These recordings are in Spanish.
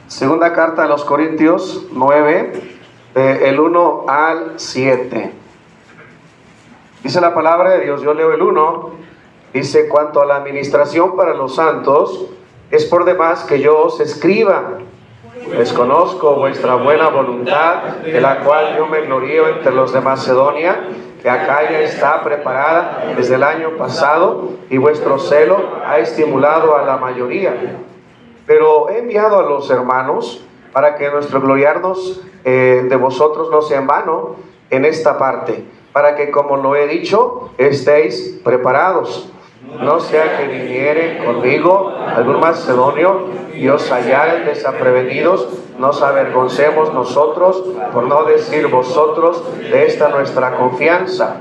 Segunda carta a los Corintios 9, el 1 al 7. Dice la palabra de Dios, yo leo el 1, dice: cuanto a la administración para los santos, es por demás que yo os escriba, pues conozco vuestra buena voluntad, de la cual yo me glorío entre los de Macedonia, que Acaya está preparada desde el año pasado, y vuestro celo ha estimulado a la mayoría. Pero he enviado a los hermanos para que nuestro gloriarnos de vosotros no sea en vano en esta parte, para que, como lo he dicho, estéis preparados. No sea que viniere conmigo algún macedonio y os hallaren desaprevenidos, nos avergoncemos nosotros, por no decir vosotros, de esta nuestra confianza.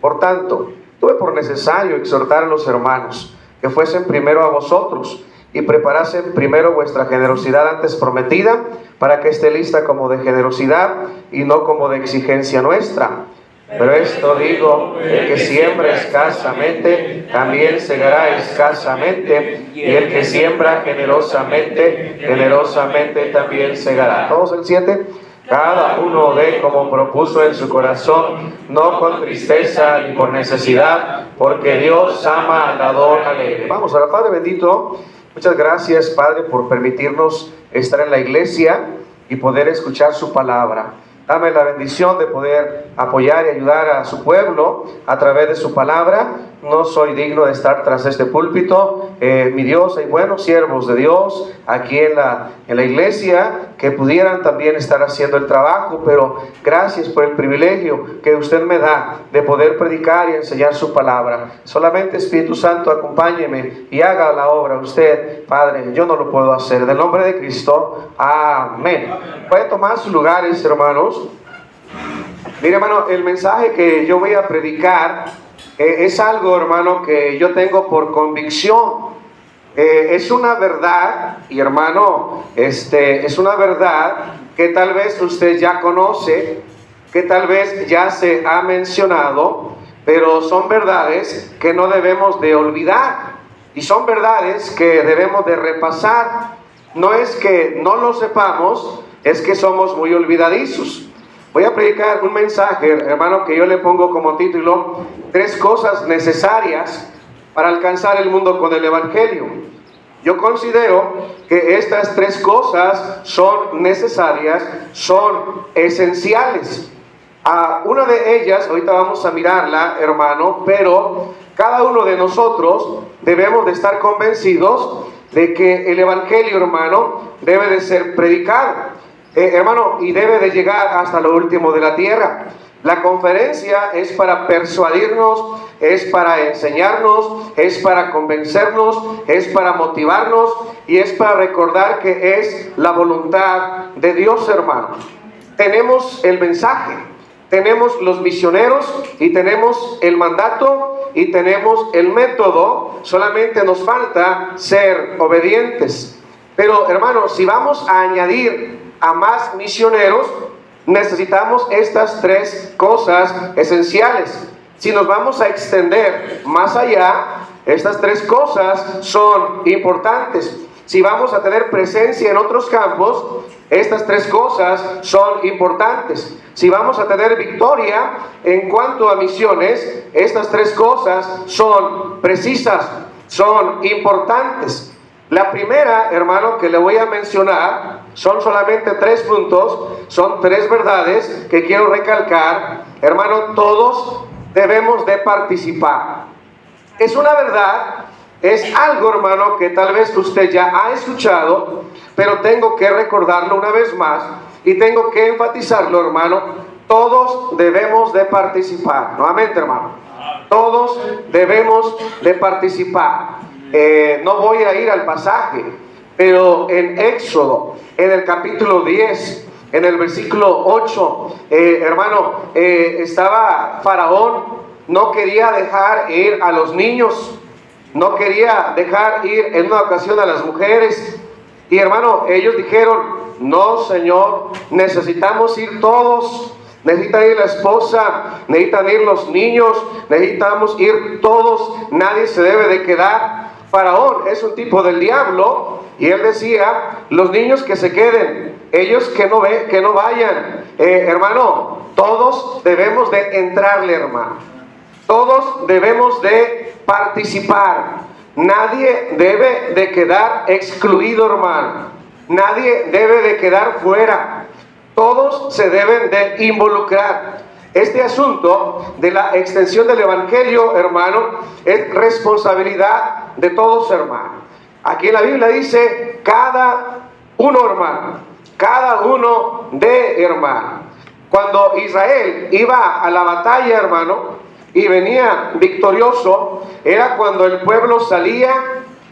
Por tanto, tuve por necesario exhortar a los hermanos que fuesen primero a vosotros y preparasen primero vuestra generosidad antes prometida, para que esté lista como de generosidad y no como de exigencia nuestra. Pero esto digo, el que siembra escasamente, también segará escasamente, y el que siembra generosamente, generosamente también segará. ¿Todos el 7? Cada uno dé como propuso en su corazón, no con tristeza ni por necesidad, porque Dios ama al dador alegre. Vamos a orar. Padre bendito, muchas gracias, Padre, por permitirnos estar en la iglesia y poder escuchar su palabra. Dame la bendición de poder apoyar y ayudar a su pueblo a través de su palabra. No soy digno de estar tras este púlpito. Mi Dios, hay buenos siervos de Dios aquí en la iglesia que pudieran también estar haciendo el trabajo, pero gracias por el privilegio que usted me da de poder predicar y enseñar su palabra. Solamente Espíritu Santo, acompáñeme y haga la obra usted, Padre. Yo no lo puedo hacer. En el nombre de Cristo, amén. Pueden tomar sus lugares, hermanos. Mire, hermano, el mensaje que yo voy a predicar es algo, hermano, que yo tengo por convicción. Es una verdad, y hermano, es una verdad que tal vez usted ya conoce, que tal vez ya se ha mencionado, pero son verdades que no debemos de olvidar, y son verdades que debemos de repasar. No es que no lo sepamos, es que somos muy olvidadizos. Voy a predicar un mensaje, hermano, que yo le pongo como título: 3 cosas necesarias para alcanzar el mundo con el Evangelio. Yo considero que estas 3 cosas son necesarias, son esenciales. Una de ellas, ahorita vamos a mirarla, hermano, pero cada uno de nosotros debemos de estar convencidos de que el Evangelio, hermano, debe de ser predicado. Hermano, y debe de llegar hasta lo último de la tierra. La conferencia es para persuadirnos, es para enseñarnos, es para convencernos, es para motivarnos y es para recordar que es la voluntad de Dios, hermano. Tenemos el mensaje, tenemos los misioneros y tenemos el mandato y tenemos el método. Solamente nos falta ser obedientes. Pero, hermano, si vamos a añadir a más misioneros, necesitamos estas 3 cosas esenciales. Si nos vamos a extender más allá, estas 3 cosas son importantes. Si vamos a tener presencia en otros campos, estas 3 cosas son importantes. Si vamos a tener victoria en cuanto a misiones, estas 3 cosas son precisas, son importantes. La primera, hermano, que le voy a mencionar, son solamente 3 puntos, son 3 verdades que quiero recalcar. Hermano, todos debemos de participar. Es una verdad, es algo, hermano, que tal vez usted ya ha escuchado, pero tengo que recordarlo una vez más y tengo que enfatizarlo, hermano. Todos debemos de participar. Nuevamente, hermano, todos debemos de participar. No voy a ir al pasaje, pero en Éxodo, en el capítulo 10, en el versículo 8, hermano, estaba Faraón, no quería dejar ir a los niños, no quería dejar ir en una ocasión a las mujeres, y hermano, ellos dijeron: no, Señor, necesitamos ir todos. Necesitan ir la esposa, necesitan ir los niños, necesitamos ir todos, nadie se debe de quedar. Faraón es un tipo del diablo, y él decía, los niños que se queden, ellos que no vayan. Hermano, todos debemos de entrarle, hermano. Todos debemos de participar. Nadie debe de quedar excluido, hermano. Nadie debe de quedar fuera. Todos se deben de involucrar. Este asunto de la extensión del evangelio, hermano, es responsabilidad de todos, hermano. Aquí en la Biblia dice, cada uno, hermano, cada uno de hermano. Cuando Israel iba a la batalla, hermano, y venía victorioso, era cuando el pueblo salía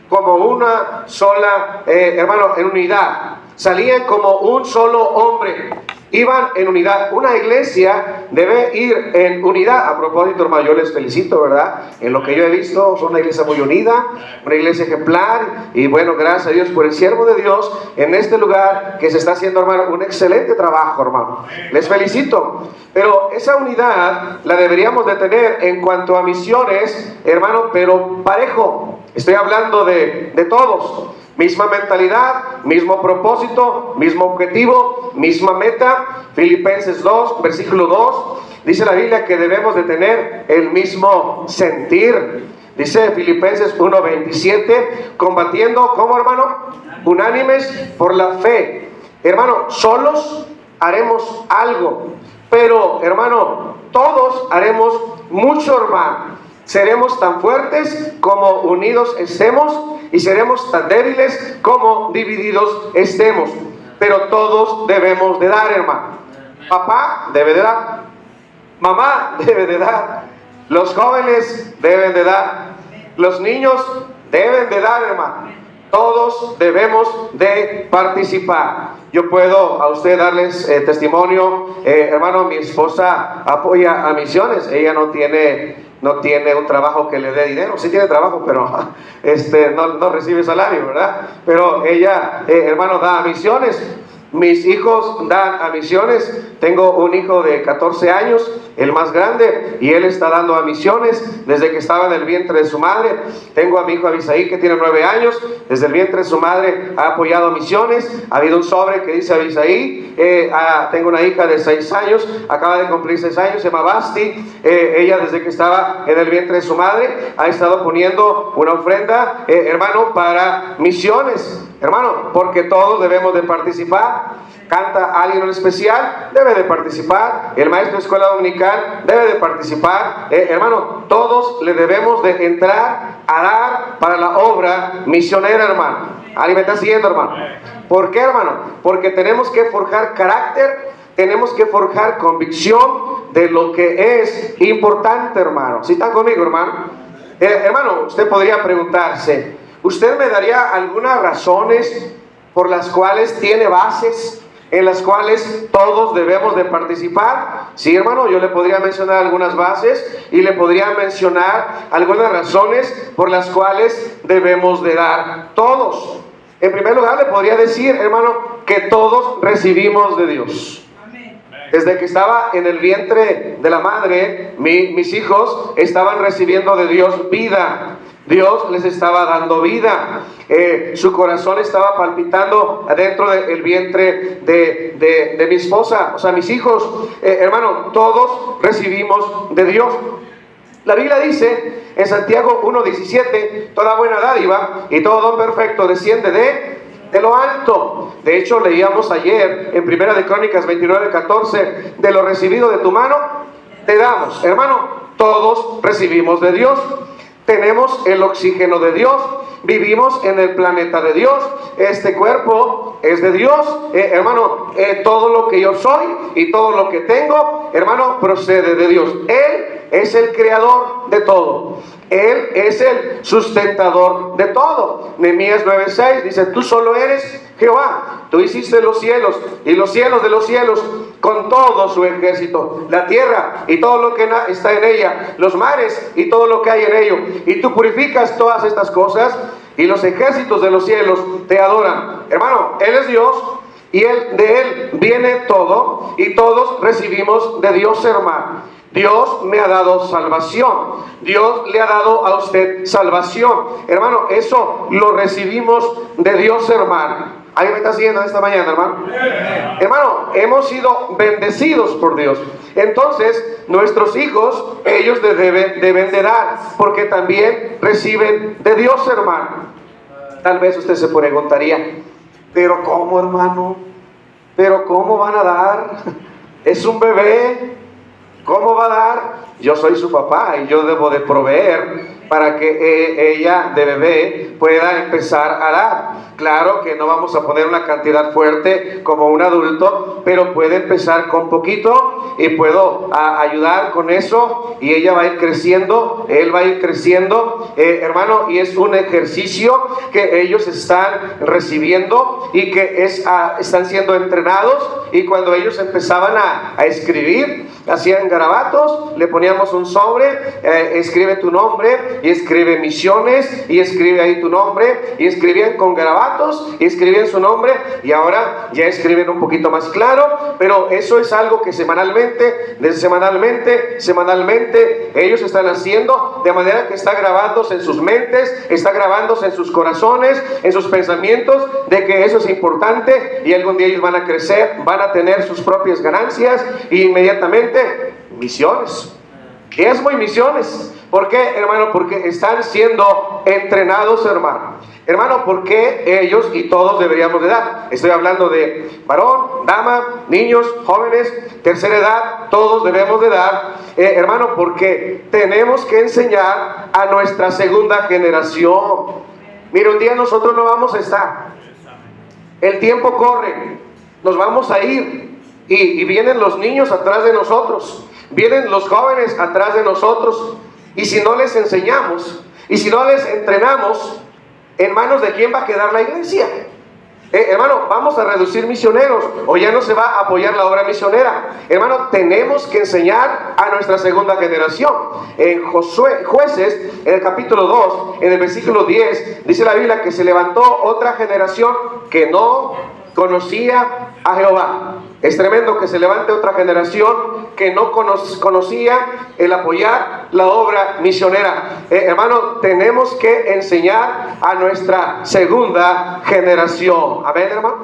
como una sola, hermano, en unidad. Salían como un solo hombre, iban en unidad. Una iglesia debe ir en unidad. A propósito, hermano, yo les felicito, ¿verdad? En lo que yo he visto, son una iglesia muy unida, una iglesia ejemplar. Y bueno, gracias a Dios por el siervo de Dios en este lugar que se está haciendo, hermano, un excelente trabajo, hermano. Les felicito. Pero esa unidad la deberíamos de tener en cuanto a misiones, hermano, pero parejo. Estoy hablando de todos. Misma mentalidad, mismo propósito, mismo objetivo, misma meta. Filipenses 2, versículo 2, dice la Biblia que debemos de tener el mismo sentir. Dice Filipenses 1:27, combatiendo, ¿cómo, hermano? Unánimes por la fe. Hermano, solos haremos algo, pero, hermano, todos haremos mucho, hermano. Seremos tan fuertes como unidos estemos, y seremos tan débiles como divididos estemos. Pero todos debemos de dar, hermano. Papá debe de dar, mamá debe de dar, los jóvenes deben de dar, los niños deben de dar, hermano. Todos debemos de participar. Yo puedo a usted darles testimonio, hermano. Mi esposa apoya a misiones. Ella no tiene un trabajo que le dé dinero. Sí tiene trabajo, pero no recibe salario, ¿verdad? Pero ella, hermano, da a misiones. Mis hijos dan a misiones. Tengo un hijo de 14 años, el más grande, y él está dando a misiones desde que estaba en el vientre de su madre. Tengo a mi hijo Abisaí, que tiene 9 años. Desde el vientre de su madre ha apoyado misiones. Ha habido un sobre que dice Abisaí. Tengo una hija de 6 años, acaba de cumplir 6 años, se llama Basti. Ella, desde que estaba en el vientre de su madre, ha estado poniendo una ofrenda, hermano, para misiones. Hermano, porque todos debemos de participar. Canta alguien en especial, debe de participar. El maestro de escuela dominical debe de participar. Hermano, todos le debemos de entrar a dar para la obra misionera, hermano. ¿Alguien me está siguiendo, hermano? ¿Por qué, hermano? Porque tenemos que forjar carácter, tenemos que forjar convicción de lo que es importante, hermano. ¿Sí están conmigo, hermano? Hermano, usted podría preguntarse, ¿usted me daría algunas razones por las cuales tiene bases en las cuales todos debemos de participar? Sí, hermano, yo le podría mencionar algunas bases y le podría mencionar algunas razones por las cuales debemos de dar todos. En primer lugar, le podría decir, hermano, que todos recibimos de Dios. Desde que estaba en el vientre de la madre, mis hijos estaban recibiendo de Dios vida. Dios les estaba dando vida. Su corazón estaba palpitando adentro del vientre de mi esposa, o sea, mis hijos. Hermano, todos recibimos de Dios. La Biblia dice en Santiago 1:17, toda buena dádiva y todo don perfecto desciende de lo alto. De hecho, leíamos ayer en Primera de Crónicas 29:14, de lo recibido de tu mano te damos. Hermano, todos recibimos de Dios. Tenemos el oxígeno de Dios, vivimos en el planeta de Dios, este cuerpo es de Dios. Hermano, todo lo que yo soy y todo lo que tengo, hermano, procede de Dios. Él es el creador de todo. Él es el sustentador de todo. Nehemías 9:6 dice, tú solo eres Jehová, tú hiciste los cielos y los cielos de los cielos con todo su ejército, la tierra y todo lo que está en ella, los mares y todo lo que hay en ello, y tú purificas todas estas cosas y los ejércitos de los cielos te adoran. Hermano, Él es Dios y de Él viene todo y todos recibimos de Dios, hermano. Dios me ha dado salvación. Dios le ha dado a usted salvación. Hermano, eso lo recibimos de Dios, hermano. ¿Alguien me está siguiendo esta mañana, hermano? Hermano, hemos sido bendecidos por Dios. Entonces, nuestros hijos, ellos deben de dar, porque también reciben de Dios, hermano. Tal vez usted se preguntaría, ¿pero cómo, hermano? ¿Pero cómo van a dar? Es un bebé. ¿Cómo va a dar? Yo soy su papá y yo debo de proveer para que ella de bebé pueda empezar a dar. Claro que no vamos a poner una cantidad fuerte como un adulto, pero puede empezar con poquito y puedo ayudar con eso, y ella va a ir creciendo, él va a ir creciendo, hermano, y es un ejercicio que ellos están recibiendo y que están siendo entrenados. Y cuando ellos empezaban a escribir, hacían garabatos, le poníamos un sobre, escribe tu nombre, y escribe misiones, y escribe ahí tu nombre, y escribían con garabatos, y escribían su nombre, y ahora ya escriben un poquito más claro, pero eso es algo que semanalmente, ellos están haciendo, de manera que está grabándose en sus mentes, está grabándose en sus corazones, en sus pensamientos, de que eso es importante, y algún día ellos van a crecer, van a tener sus propias ganancias, y inmediatamente, misiones. Diezmo y misiones. ¿Por qué, hermano? Porque están siendo entrenados, hermano. Hermano, ¿por qué ellos y todos deberíamos de dar? Estoy hablando de varón, dama, niños, jóvenes, tercera edad, todos debemos de dar. Hermano, porque tenemos que enseñar a nuestra segunda generación. Mira, un día nosotros no vamos a estar. El tiempo corre, nos vamos a ir. Y vienen los niños atrás de nosotros, vienen los jóvenes atrás de nosotros, y si no les enseñamos, y si no les entrenamos, ¿en manos de quién va a quedar la iglesia? Hermano, vamos a reducir misioneros, o ya no se va a apoyar la obra misionera. Hermano, tenemos que enseñar a nuestra segunda generación. En Jueces, en el capítulo 2, en el versículo 10, dice la Biblia que se levantó otra generación que no conocía a Jehová. Es tremendo que se levante otra generación que no conocía el apoyar la obra misionera. Hermano, tenemos que enseñar a nuestra segunda generación. Amén, hermano.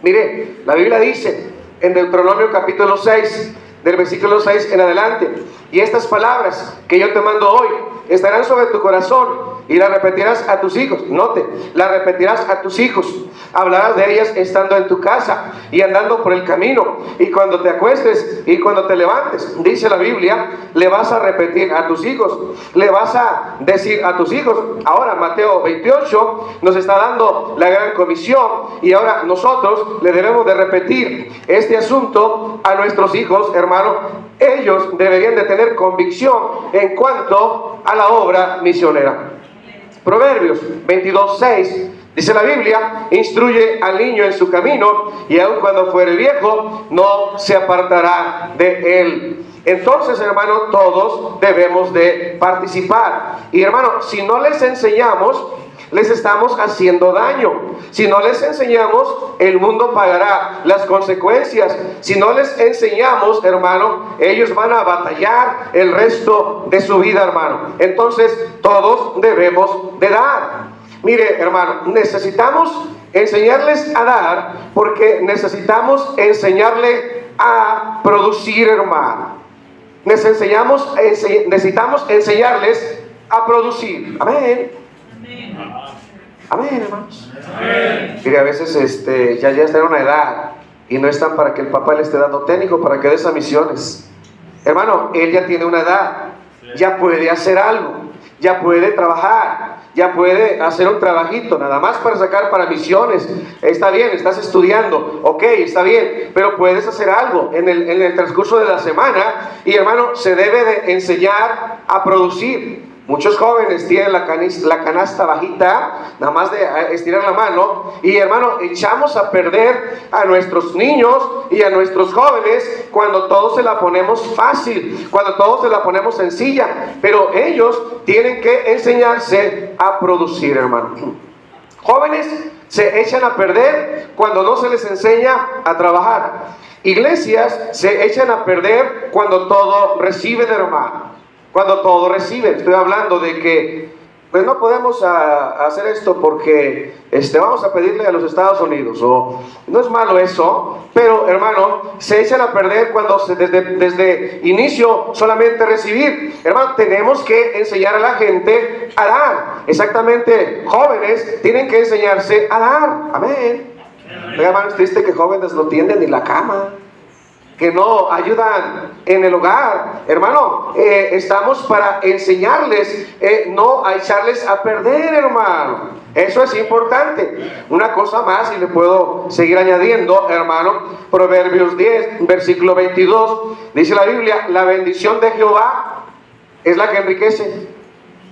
Mire, la Biblia dice en Deuteronomio capítulo 6, del versículo 6 en adelante: y estas palabras que yo te mando hoy estarán sobre tu corazón, y las repetirás a tus hijos. Note, las repetirás a tus hijos. Hablarás de ellas estando en tu casa y andando por el camino, y cuando te acuestes y cuando te levantes. Dice la Biblia, le vas a repetir a tus hijos, le vas a decir a tus hijos. Ahora Mateo 28 nos está dando la gran comisión, y ahora nosotros le debemos de repetir este asunto a nuestros hijos, hermano. Ellos deberían de tener convicción en cuanto a la obra misionera. Proverbios 22:6 dice la Biblia: instruye al niño en su camino, y aun cuando fuere viejo no se apartará de él. Entonces, hermano, todos debemos de participar. Y hermano, si no les enseñamos, les estamos haciendo daño. Si no les enseñamos, el mundo pagará las consecuencias. Si no les enseñamos, hermano, ellos van a batallar el resto de su vida, hermano. Entonces, todos debemos de dar. Mire, hermano, necesitamos enseñarles a dar, porque necesitamos enseñarle a producir, hermano. Necesitamos enseñarles a producir. Amén. Amén, hermanos. Amén. Mire, a veces ya está en una edad y no están para que el papá le esté dando técnico para que dé esas misiones. Hermano, él ya tiene una edad, ya puede hacer algo, ya puede trabajar, ya puede hacer un trabajito, nada más para sacar para misiones. Está bien, estás estudiando, ok, está bien, pero puedes hacer algo en el transcurso de la semana. Y hermano, se debe de enseñar a producir. Muchos jóvenes tienen la canasta bajita, nada más de estirar la mano, y hermano, echamos a perder a nuestros niños y a nuestros jóvenes cuando todos se la ponemos fácil, cuando todos se la ponemos sencilla. Pero ellos tienen que enseñarse a producir, hermano. Jóvenes se echan a perder cuando no se les enseña a trabajar. Iglesias se echan a perder cuando todo reciben, hermano. Cuando todo reciben. Estoy hablando de que pues no podemos hacer esto porque vamos a pedirle a los Estados Unidos, o no es malo eso, pero hermano, se echan a perder cuando desde inicio solamente recibir. Hermano, tenemos que enseñar a la gente a dar. Exactamente, jóvenes tienen que enseñarse a dar. Amén. Oiga, hermano, es triste que jóvenes no tienden ni la cama, que no ayudan en el hogar. Hermano, estamos para enseñarles, no a echarles a perder, hermano. Eso es importante. Una cosa más, y le puedo seguir añadiendo, hermano. Proverbios 10, versículo 22, dice la Biblia: la bendición de Jehová es la que enriquece,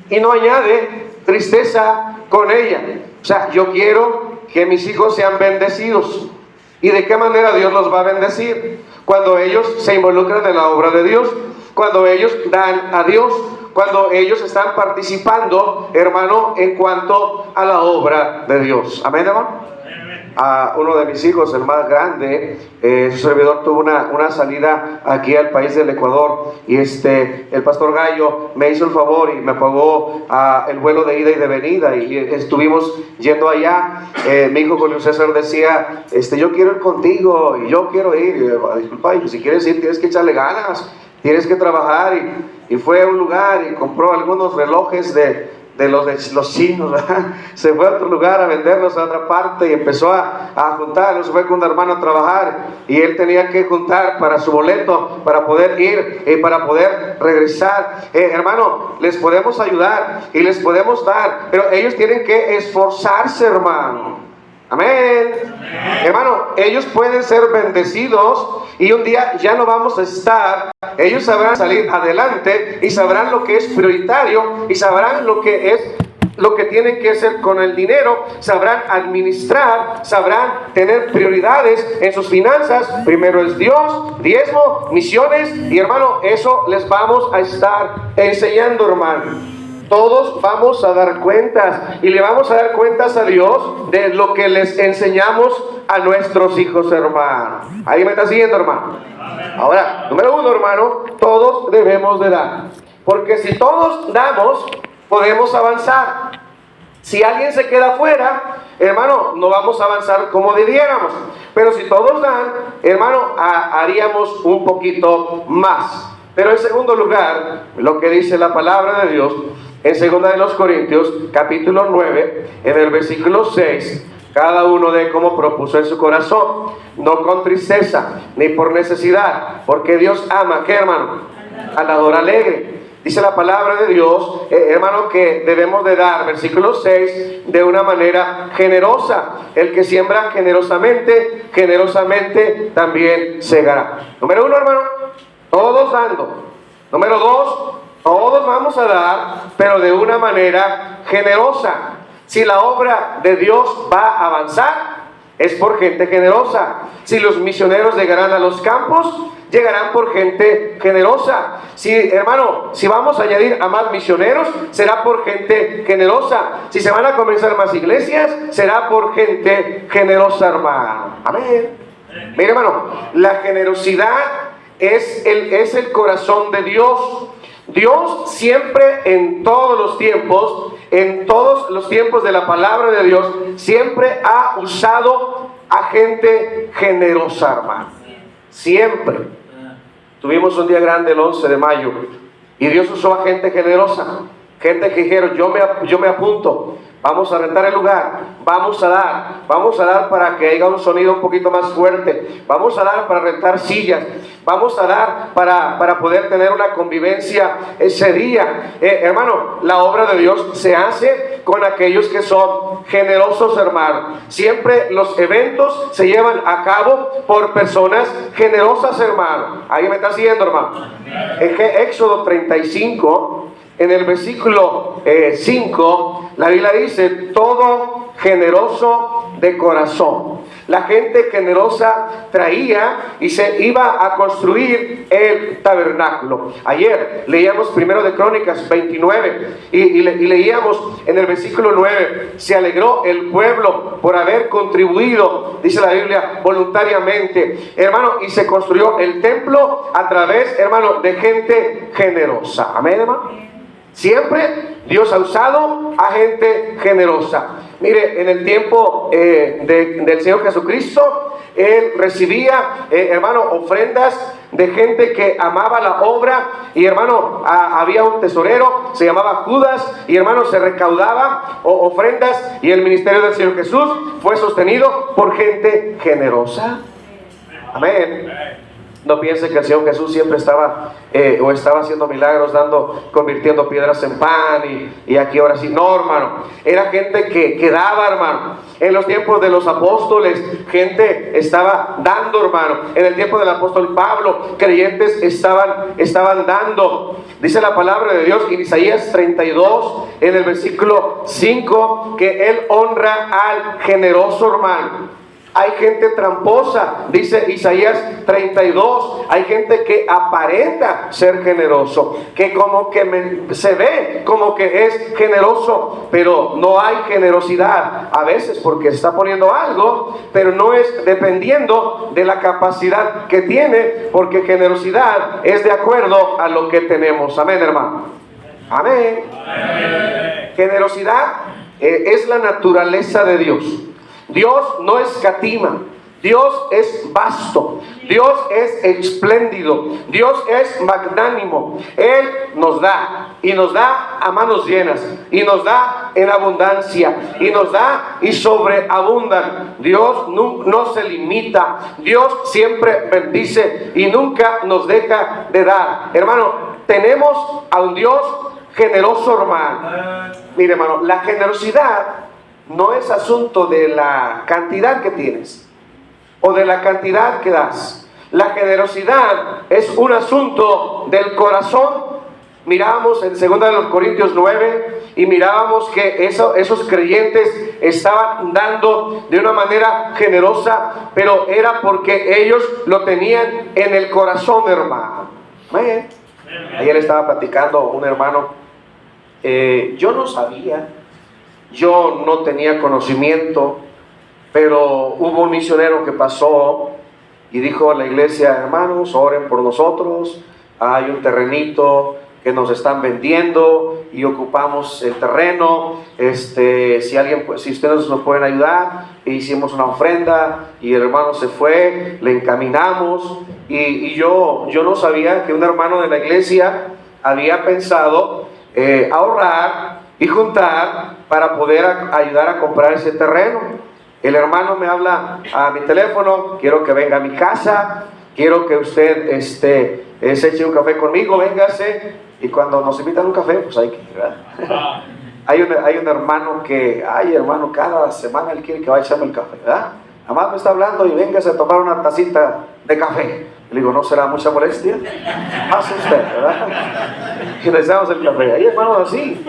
y no añade tristeza con ella. O sea, yo quiero que mis hijos sean bendecidos. ¿Y de qué manera Dios los va a bendecir? Cuando ellos se involucran en la obra de Dios, cuando ellos dan a Dios, cuando ellos están participando, hermano, en cuanto a la obra de Dios. Amén, hermano. A uno de mis hijos, el más grande, su servidor tuvo una salida aquí al país del Ecuador, y el pastor Gallo me hizo el favor y me pagó el vuelo de ida y de venida, y estuvimos yendo allá. Mi hijo Julio César decía, yo quiero ir contigo, y yo quiero ir. Y yo, disculpa, hijo, si quieres ir tienes que echarle ganas, tienes que trabajar. Y fue a un lugar y compró algunos relojes de los chinos, ¿verdad? Se fue a otro lugar a venderlos a otra parte y empezó a juntar. Se fue con un hermano a trabajar y él tenía que juntar para su boleto, para poder ir y para poder regresar. Hermano, les podemos ayudar y les podemos dar, pero ellos tienen que esforzarse, hermano. Amén. Hermano, ellos pueden ser bendecidos y un día ya no vamos a estar. Ellos sabrán salir adelante y sabrán lo que es prioritario y sabrán lo que tienen que hacer con el dinero. Sabrán administrar, sabrán tener prioridades en sus finanzas. Primero es Dios, diezmo, misiones, y hermano, eso les vamos a estar enseñando, hermano. Todos vamos a dar cuentas y le vamos a dar cuentas a Dios de lo que les enseñamos a nuestros hijos, hermano. ¿Ahí me está siguiendo, hermano? Ahora, número uno, hermano, todos debemos de dar. Porque si todos damos, podemos avanzar. Si alguien se queda afuera, hermano, no vamos a avanzar como debiéramos. Pero si todos dan, hermano, haríamos un poquito más. Pero en segundo lugar, lo que dice la palabra de Dios, en 2 de los Corintios, capítulo 9, en el versículo 6, cada uno dé como propuso en su corazón, no con tristeza, ni por necesidad, porque Dios ama, ¿qué, hermano? Al dador alegre. Dice la palabra de Dios, hermano, que debemos de dar, versículo 6, de una manera generosa. El que siembra generosamente, generosamente también segará. Número uno, hermano, todos dando. Número dos, todos vamos a dar, pero de una manera generosa. Si la obra de Dios va a avanzar, es por gente generosa. Si los misioneros llegarán a los campos, llegarán por gente generosa. Si, hermano, si vamos a añadir a más misioneros, será por gente generosa. Si se van a comenzar más iglesias, será por gente generosa, hermano. Amén. Mire, hermano, la generosidad es el corazón de Dios. Dios siempre, en todos los tiempos de la palabra de Dios, siempre ha usado a gente generosa, hermano. Siempre. Tuvimos un día grande el 11 de mayo y Dios usó a gente generosa, gente que dijeron, yo me apunto. Vamos a rentar el lugar, vamos a dar para que haya un sonido un poquito más fuerte, vamos a dar para rentar sillas, vamos a dar para poder tener una convivencia ese día. Hermano, la obra de Dios se hace con aquellos que son generosos, hermano. Siempre los eventos se llevan a cabo por personas generosas, hermano. ¿Alguien me está siguiendo, hermano? En Éxodo 35, en el versículo 5, la Biblia dice, todo generoso de corazón. La gente generosa traía y se iba a construir el tabernáculo. Ayer leíamos primero de Crónicas 29 y leíamos en el versículo 9, se alegró el pueblo por haber contribuido, dice la Biblia, voluntariamente, hermano, y se construyó el templo a través, hermano, de gente generosa. Amén, hermano. Siempre Dios ha usado a gente generosa. Mire, en el tiempo del Señor Jesucristo, Él recibía, hermano, ofrendas de gente que amaba la obra. Y hermano, había un tesorero, se llamaba Judas, y hermano, se recaudaba ofrendas. Y el ministerio del Señor Jesús fue sostenido por gente generosa. Amén. No piense que el Señor Jesús siempre estaba haciendo milagros, convirtiendo piedras en pan y aquí ahora sí. No, hermano, era gente que daba, hermano. En los tiempos de los apóstoles, gente estaba dando, hermano. En el tiempo del apóstol Pablo, creyentes estaban dando. Dice la palabra de Dios en Isaías 32, en el versículo 5, que Él honra al generoso, hermano. Hay gente tramposa, dice Isaías 32. Hay gente que aparenta ser generoso, que como que se ve como que es generoso, pero no hay generosidad. A veces porque está poniendo algo, pero no es dependiendo de la capacidad que tiene, porque generosidad es de acuerdo a lo que tenemos. Amén, hermano. Amén. Amén. Generosidad es la naturaleza de Dios. Dios no escatima, Dios es vasto, Dios es espléndido, Dios es magnánimo. Él nos da, y nos da a manos llenas, y nos da en abundancia, y nos da y sobreabundan. Dios no se limita, Dios siempre bendice y nunca nos deja de dar. Hermano, tenemos a un Dios generoso, hermano. Mire, hermano, la generosidad no es asunto de la cantidad que tienes o de la cantidad que das. La generosidad es un asunto del corazón. Mirábamos en 2 Corintios 9 y mirábamos que esos creyentes estaban dando de una manera generosa, pero era porque ellos lo tenían en el corazón, hermano. Ayer estaba platicando un hermano, yo no sabía, yo no tenía conocimiento, pero hubo un misionero que pasó y dijo a la iglesia: hermanos, oren por nosotros, hay un terrenito que nos están vendiendo y ocupamos el terreno, si ustedes nos pueden ayudar. E hicimos una ofrenda y el hermano se fue, le encaminamos y yo no sabía que un hermano de la iglesia había pensado ahorrar y juntar para poder ayudar a comprar ese terreno. El hermano me habla a mi teléfono: quiero que venga a mi casa, quiero que usted se eche un café conmigo, véngase. Y cuando nos invitan a un café, pues hay que ir, ¿verdad? Hay un hermano que, hermano, cada semana él quiere que vaya a echarme el café, ¿verdad? Además me está hablando y véngase a tomar una tacita de café. Le digo: ¿no será mucha molestia? Hace usted, ¿verdad? Y le echamos el café. Hay hermanos así.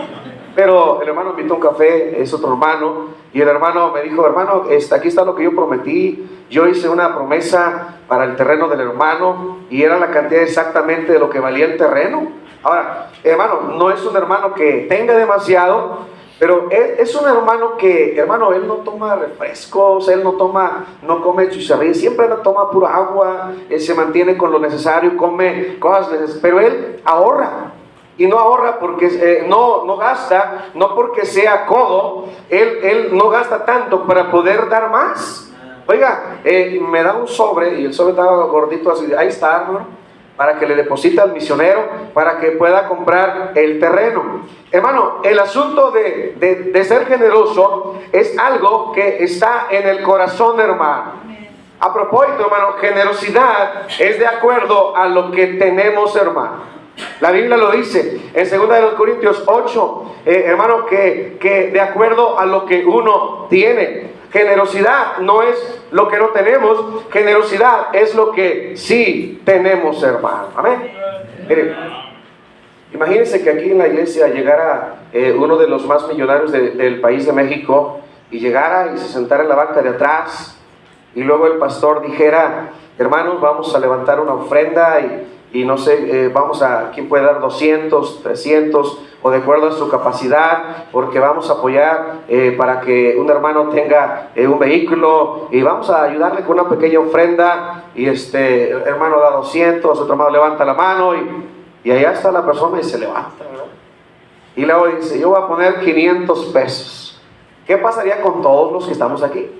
Pero el hermano invitó un café, es otro hermano, y el hermano me dijo: hermano, aquí está lo que yo prometí. Yo hice una promesa para el terreno del hermano y era la cantidad exactamente de lo que valía el terreno. Ahora, hermano, no es un hermano que tenga demasiado, pero es un hermano que, hermano, él no toma refrescos, él no come chicharrín, siempre toma pura agua, él se mantiene con lo necesario, come cosas necesarias, pero él ahorra. Y no ahorra porque no gasta, no porque sea codo, él no gasta tanto para poder dar más. Oiga, me da un sobre, y el sobre estaba gordito así, ahí está, hermano, para que le deposite al misionero, para que pueda comprar el terreno. Hermano, el asunto de ser generoso es algo que está en el corazón, hermano. A propósito, hermano, generosidad es de acuerdo a lo que tenemos, hermano. La Biblia lo dice en 2 Corintios 8, hermano, que de acuerdo a lo que uno tiene. Generosidad no es lo que no tenemos, generosidad es lo que sí tenemos, hermano. Amén. Mire, Imagínense que aquí en la iglesia llegara uno de los más millonarios del país de México y llegara y se sentara en la banca de atrás y luego el pastor dijera: hermanos, vamos a levantar una ofrenda y no sé, ¿quién puede dar 200, 300 o de acuerdo a su capacidad? Porque vamos a apoyar para que un hermano tenga un vehículo y vamos a ayudarle con una pequeña ofrenda y hermano da 200, otro hermano levanta la mano y allá está la persona y se levanta, ¿verdad? Y luego dice: yo voy a poner 500 pesos. ¿Qué pasaría con todos los que estamos aquí?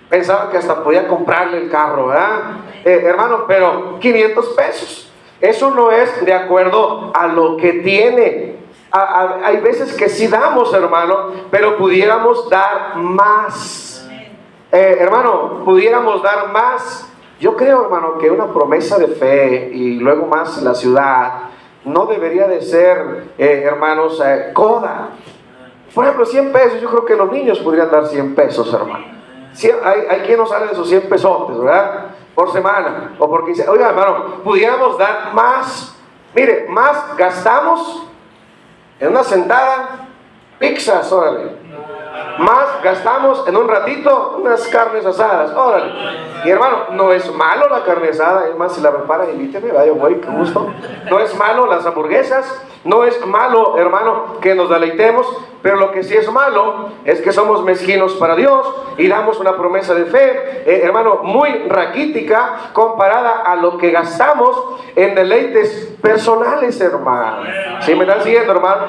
Pensaba que hasta podía comprarle el carro, ¿verdad? Hermano, pero 500 pesos. Eso no es de acuerdo a lo que tiene. Hay veces que sí damos, hermano, pero pudiéramos dar más. Hermano, pudiéramos dar más. Yo creo, hermano, que una promesa de fe y luego más la ciudad no debería de ser, hermanos, coda. Por ejemplo, 100 pesos, yo creo que los niños podrían dar 100 pesos, hermano. Hay quien no sale de esos 100 pesotes, ¿verdad? Por semana o por 15. Oiga, hermano, pudiéramos dar más. Mire, más gastamos en una sentada, pizzas, órale. Más gastamos en un ratito unas carnes asadas, órale. Y hermano, no es malo la carne asada, es más, si la preparan, invíteme, vaya, güey, qué gusto. No es malo las hamburguesas, no es malo, hermano, que nos deleitemos, pero lo que sí es malo es que somos mezquinos para Dios y damos una promesa de fe, hermano, muy raquítica comparada a lo que gastamos en deleites personales, hermano. ¿Sí me están siguiendo, hermano?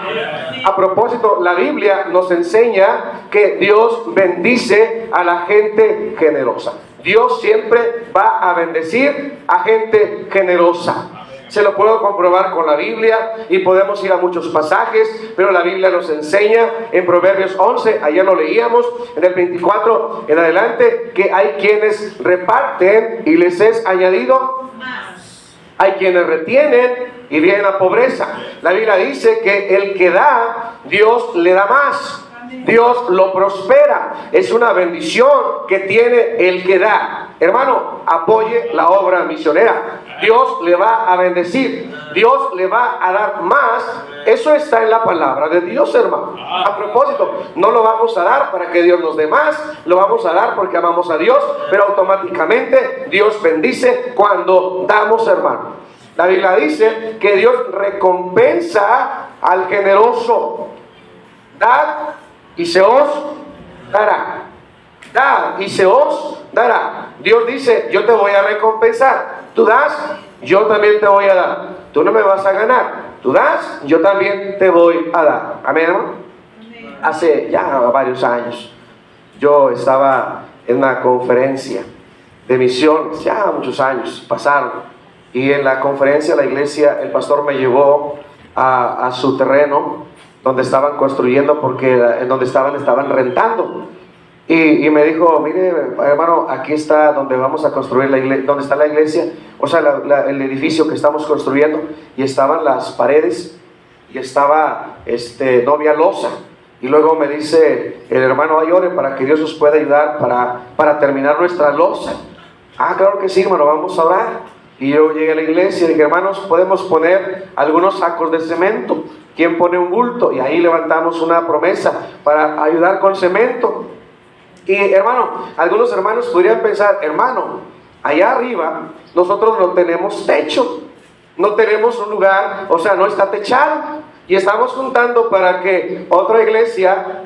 A propósito, la Biblia nos enseña que Dios bendice a la gente generosa. Dios siempre va a bendecir a gente generosa. Se lo puedo comprobar con la Biblia y podemos ir a muchos pasajes, pero la Biblia nos enseña en Proverbios 11, ayer lo leíamos, en el 24 en adelante, que hay quienes reparten y les es añadido más. Hay quienes retienen y viene la pobreza. La Biblia dice que el que da, Dios le da más. Dios lo prospera. Es una bendición que tiene el que da. Hermano, apoye la obra misionera. Dios le va a bendecir. Dios le va a dar más. Eso está en la palabra de Dios, hermano. A propósito, no lo vamos a dar para que Dios nos dé más. Lo vamos a dar porque amamos a Dios. Pero automáticamente Dios bendice cuando damos, hermano. La Biblia dice que Dios recompensa al generoso. Dad y se os dará. Dad y se os dará. Dios dice: yo te voy a recompensar. Tú das, yo también te voy a dar. Tú no me vas a ganar. Tú das, yo también te voy a dar. Amén, hermano. Hace ya varios años yo estaba en una conferencia de misiones. Ya muchos años pasaron. Y en la conferencia la iglesia, el pastor me llevó a su terreno donde estaban construyendo, porque en donde estaban rentando. Y me dijo: mire, hermano, aquí está donde vamos a construir la iglesia, donde está la iglesia, o sea, el edificio que estamos construyendo, y estaban las paredes, y estaba, no había losa. Y luego me dice el hermano: ay, ore para que Dios nos pueda ayudar para terminar nuestra losa. Ah, claro que sí, hermano, vamos a orar. Y yo llegué a la iglesia y dije: hermanos, podemos poner algunos sacos de cemento. ¿Quién pone un bulto? Y ahí levantamos una promesa para ayudar con cemento. Y hermano, algunos hermanos podrían pensar: hermano, allá arriba nosotros no tenemos techo, no tenemos un lugar, o sea, no está techado, y estamos juntando para que otra iglesia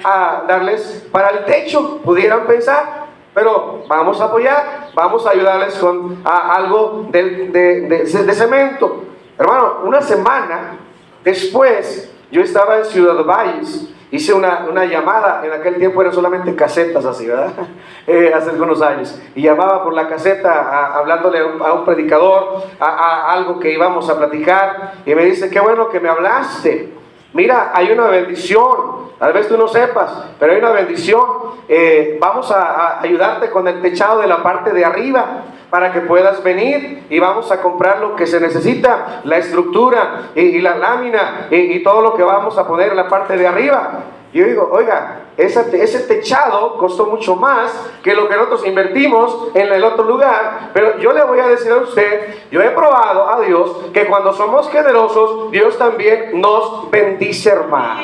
darles para el techo, pudieran pensar. Pero vamos a apoyar, vamos a ayudarles con algo de cemento. Hermano, una semana después, yo estaba en Ciudad Valles, hice una llamada. En aquel tiempo eran solamente casetas así, ¿verdad? Hace algunos años. Y llamaba por la caseta hablándole a un predicador, a algo que íbamos a platicar. Y me dice: qué bueno que me hablaste. Mira, hay una bendición. Tal vez tú no sepas, pero hay una bendición. Vamos a ayudarte con el techado de la parte de arriba, para que puedas venir, y vamos a comprar lo que se necesita, la estructura y la lámina y todo lo que vamos a poner en la parte de arriba. Y yo digo: oiga, ese techado costó mucho más que lo que nosotros invertimos en el otro lugar. Pero yo le voy a decir a usted, yo he probado a Dios que cuando somos generosos, Dios también nos bendice, hermano.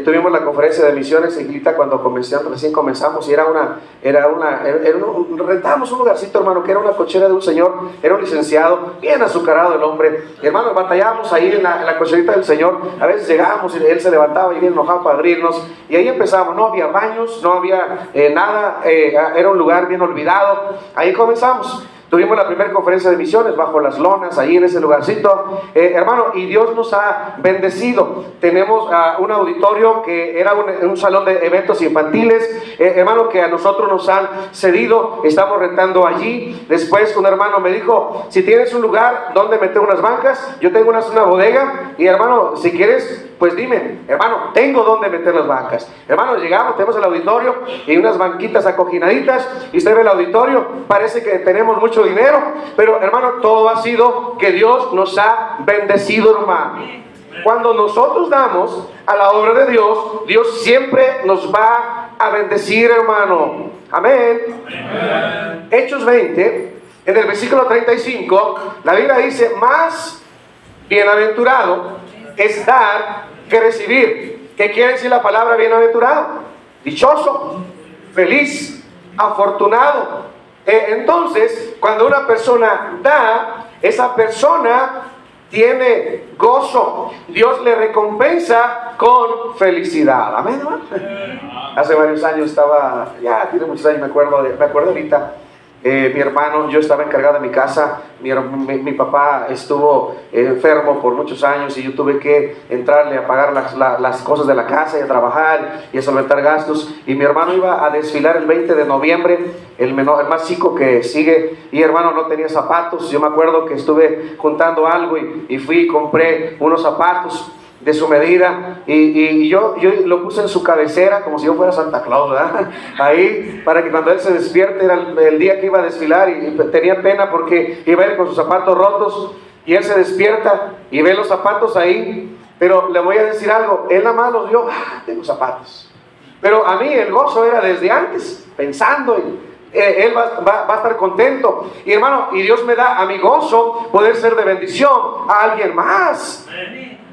Tuvimos la conferencia de misiones en Iglita cuando recién comenzamos, y rentábamos un lugarcito, hermano, que era una cochera de un señor, era un licenciado, bien azucarado el hombre. Y, hermano, batallábamos ahí en la cocherita del señor. A veces llegábamos y él se levantaba y bien enojado para abrirnos, y ahí empezamos. No había baños, no había nada, era un lugar bien olvidado. Ahí comenzamos. Tuvimos la primera conferencia de misiones bajo las lonas, ahí en ese lugarcito, hermano, y Dios nos ha bendecido. Tenemos un auditorio que era un salón de eventos infantiles, hermano, que a nosotros nos han cedido. Estamos rentando allí. Después un hermano me dijo, si tienes un lugar donde meter unas bancas, yo tengo una bodega, y hermano, si quieres, pues dime. Hermano, tengo donde meter las bancas. Hermano, llegamos, tenemos el auditorio y unas banquitas acojinaditas, y usted ve el auditorio, parece que tenemos mucho dinero, pero, hermano, todo ha sido que Dios nos ha bendecido, hermano. Cuando nosotros damos a la obra de Dios, Dios siempre nos va a bendecir, hermano. Amén. Amén. Hechos 20, en el versículo 35, la Biblia dice, más bienaventurado es dar que recibir. ¿Qué quiere decir la palabra bienaventurado? Dichoso, feliz, afortunado. Entonces, cuando una persona da, esa persona tiene gozo. Dios le recompensa con felicidad. Amén, hermano. Hace varios años tiene muchos años, me acuerdo ahorita. Mi hermano, yo estaba encargado de mi casa. Mi papá estuvo enfermo por muchos años, y yo tuve que entrarle a pagar las cosas de la casa y a trabajar y a solventar gastos. Y mi hermano iba a desfilar el 20 de noviembre, el más chico que sigue, y hermano no tenía zapatos. Yo me acuerdo que estuve juntando algo y fui y compré unos zapatos de su medida, y yo lo puse en su cabecera como si yo fuera Santa Claus, ¿verdad? Ahí, para que cuando él se despierte, era el día que iba a desfilar, y tenía pena porque iba a ir con sus zapatos rotos, y él se despierta y ve los zapatos ahí. Pero le voy a decir algo, él nada más los vio, tengo zapatos. Pero a mí el gozo era desde antes, pensando él va a estar contento. Y, hermano, y Dios me da a mi gozo poder ser de bendición a alguien más.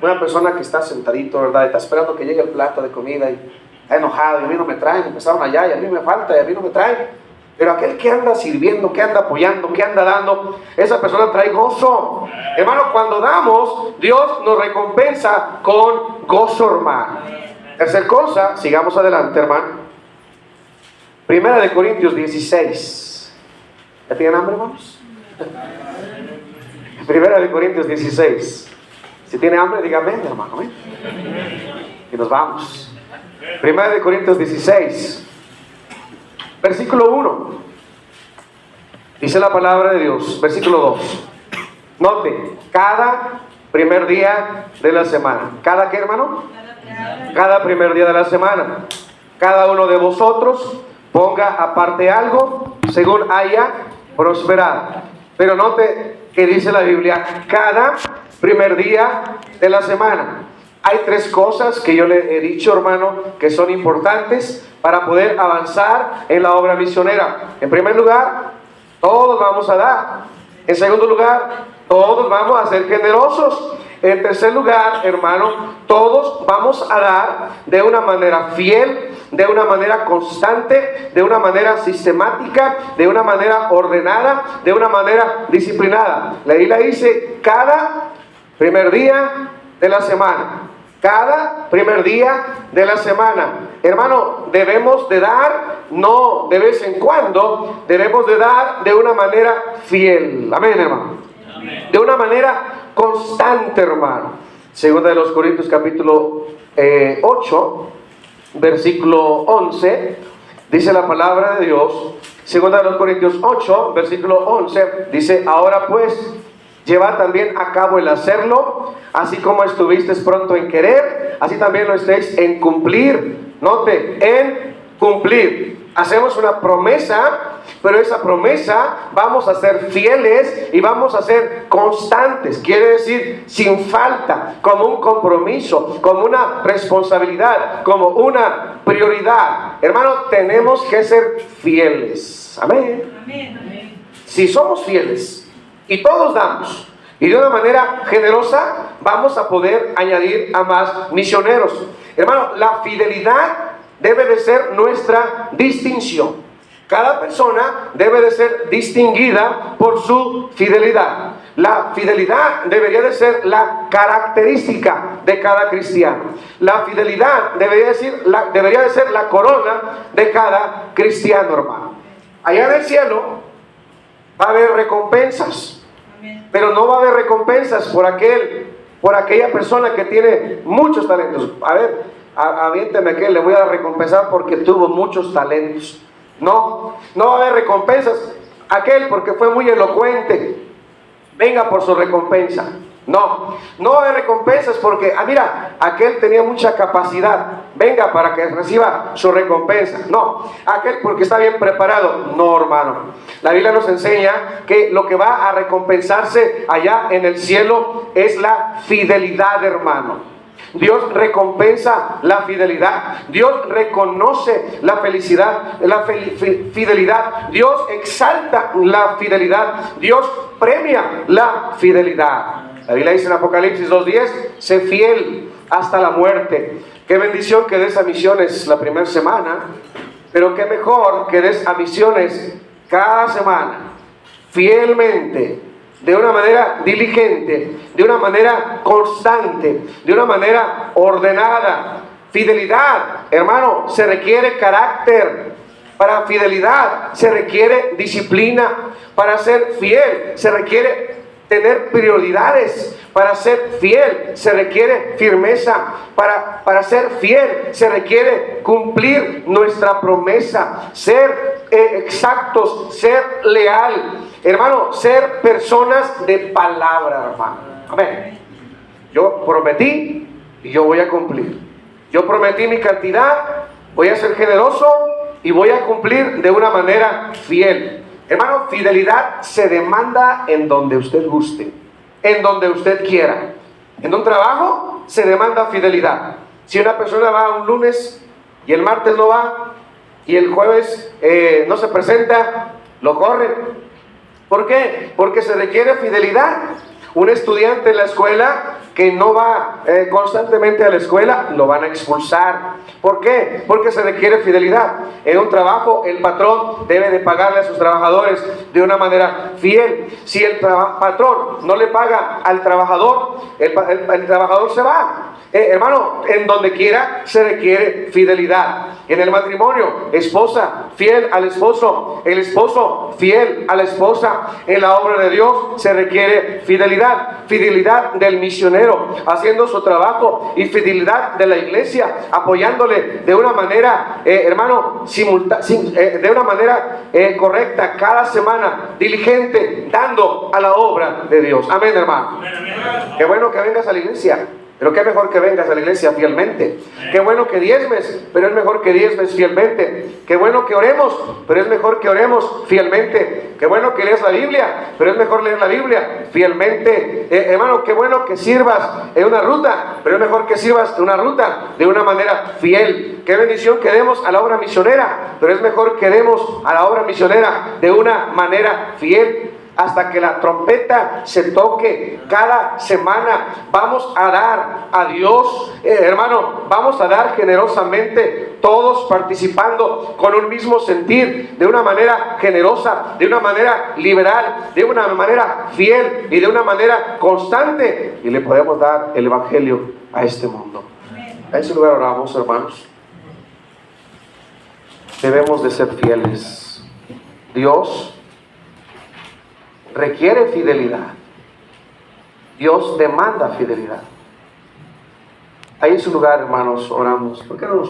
Una persona que está sentadito, ¿verdad? Está esperando que llegue el plato de comida y está enojado, y a mí no me traen. Empezaron allá y a mí me falta y a mí no me traen. Pero aquel que anda sirviendo, que anda apoyando, que anda dando, esa persona trae gozo. Hermano, cuando damos, Dios nos recompensa con gozo, hermano. Tercer cosa, sigamos adelante, hermano. Primera de Corintios 16. ¿Ya tienen hambre, hermanos? Primera de Corintios 16. Si tiene hambre, dígame, hermano. ¿Eh? Y nos vamos. Primera de Corintios 16. Versículo 1. Dice la palabra de Dios. Versículo 2. Note, cada primer día de la semana. ¿Cada qué, hermano? Cada primer día de la semana. Cada uno de vosotros ponga aparte algo según haya prosperado. Pero note que dice la Biblia, cada primer día de la semana. Hay tres cosas que yo le he dicho, hermano, que son importantes para poder avanzar en la obra misionera. En primer lugar, todos vamos a dar. En segundo lugar, todos vamos a ser generosos. En tercer lugar, hermano, todos vamos a dar de una manera fiel, de una manera constante, de una manera sistemática, de una manera ordenada, de una manera disciplinada. La Biblia dice, cada primer día de la semana. Cada primer día de la semana. Hermano, debemos de dar, no de vez en cuando, debemos de dar de una manera fiel. Amén, hermano. Amén. De una manera constante, hermano. Segunda de los Corintios capítulo 8, versículo 11, dice la palabra de Dios. Segunda de los Corintios 8, versículo 11, dice, ahora pues, llevad también a cabo el hacerlo, así como estuvisteis pronto en querer, así también lo estéis en cumplir. Note, en cumplir. Hacemos una promesa, pero esa promesa vamos a ser fieles y vamos a ser constantes. Quiere decir sin falta, como un compromiso, como una responsabilidad, como una prioridad. Hermano, tenemos que ser fieles. Amén. Amén. Si somos fieles y todos damos, y de una manera generosa, vamos a poder añadir a más misioneros. Hermano, la fidelidad debe de ser nuestra distinción. Cada persona debe de ser distinguida por su fidelidad. La fidelidad debería de ser la característica de cada cristiano. La fidelidad debería de ser la corona de cada cristiano, hermano. Allá en el cielo va a haber recompensas, pero no va a haber recompensas por aquella persona que tiene muchos talentos. A ver, aviénteme que le voy a recompensar porque tuvo muchos talentos. No va a haber recompensas. Aquel porque fue muy elocuente, venga por su recompensa. No va a haber recompensas porque, mira, aquel tenía mucha capacidad, venga para que reciba su recompensa. No, aquel porque está bien preparado. No, hermano. La Biblia nos enseña que lo que va a recompensarse allá en el cielo es la fidelidad, hermano. Dios recompensa la fidelidad. Dios reconoce la felicidad, la fidelidad. Dios exalta la fidelidad. Dios premia la fidelidad. La Biblia dice en Apocalipsis 2:10, sé fiel hasta la muerte. Qué bendición que des a misiones la primera semana, pero qué mejor que des a misiones cada semana, fielmente, de una manera diligente, de una manera constante, de una manera ordenada. Fidelidad, hermano, se requiere carácter. Para fidelidad se requiere disciplina. Para ser fiel se requiere tener prioridades. Para ser fiel se requiere firmeza. Para ser fiel se requiere cumplir nuestra promesa. Ser exactos, ser leal. Hermano, ser personas de palabra, hermano. Amén. Yo prometí y yo voy a cumplir. Yo prometí mi cantidad, voy a ser generoso y voy a cumplir de una manera fiel. Hermano, fidelidad se demanda en donde usted guste, en donde usted quiera. En un trabajo se demanda fidelidad. Si una persona va un lunes y el martes no va y el jueves no se presenta, lo corren. ¿Por qué? Porque se requiere fidelidad. Un estudiante en la escuela que no va constantemente a la escuela, lo van a expulsar. ¿Por qué? Porque se requiere fidelidad. En un trabajo, el patrón debe de pagarle a sus trabajadores de una manera fiel. Si el patrón no le paga al trabajador, el trabajador se va. Hermano, en donde quiera se requiere fidelidad. En el matrimonio, esposa fiel al esposo, el esposo fiel a la esposa. En la obra de Dios se requiere fidelidad. Fidelidad del misionero haciendo su trabajo y fidelidad de la iglesia apoyándole de una manera, hermano, de una manera correcta cada semana, diligente, dando a la obra de Dios. Amén, hermano. Qué bueno que vengas a la iglesia. Pero qué mejor que vengas a la iglesia fielmente. Qué bueno que diezmes, pero es mejor que diezmes fielmente. Qué bueno que oremos, pero es mejor que oremos fielmente. Qué bueno que leas la Biblia, pero es mejor leer la Biblia fielmente. Hermano, qué bueno que sirvas en una ruta, pero es mejor que sirvas en una ruta de una manera fiel. Qué bendición que demos a la obra misionera, pero es mejor que demos a la obra misionera de una manera fiel. Hasta que la trompeta se toque cada semana, vamos a dar a Dios, hermano, vamos a dar generosamente, todos participando con un mismo sentir, de una manera generosa, de una manera liberal, de una manera fiel y de una manera constante, y le podemos dar el evangelio a este mundo. A ese lugar oramos, hermanos. Debemos de ser fieles. Dios requiere fidelidad. Dios demanda fidelidad. Ahí en su lugar, hermanos, oramos. ¿Por qué no nos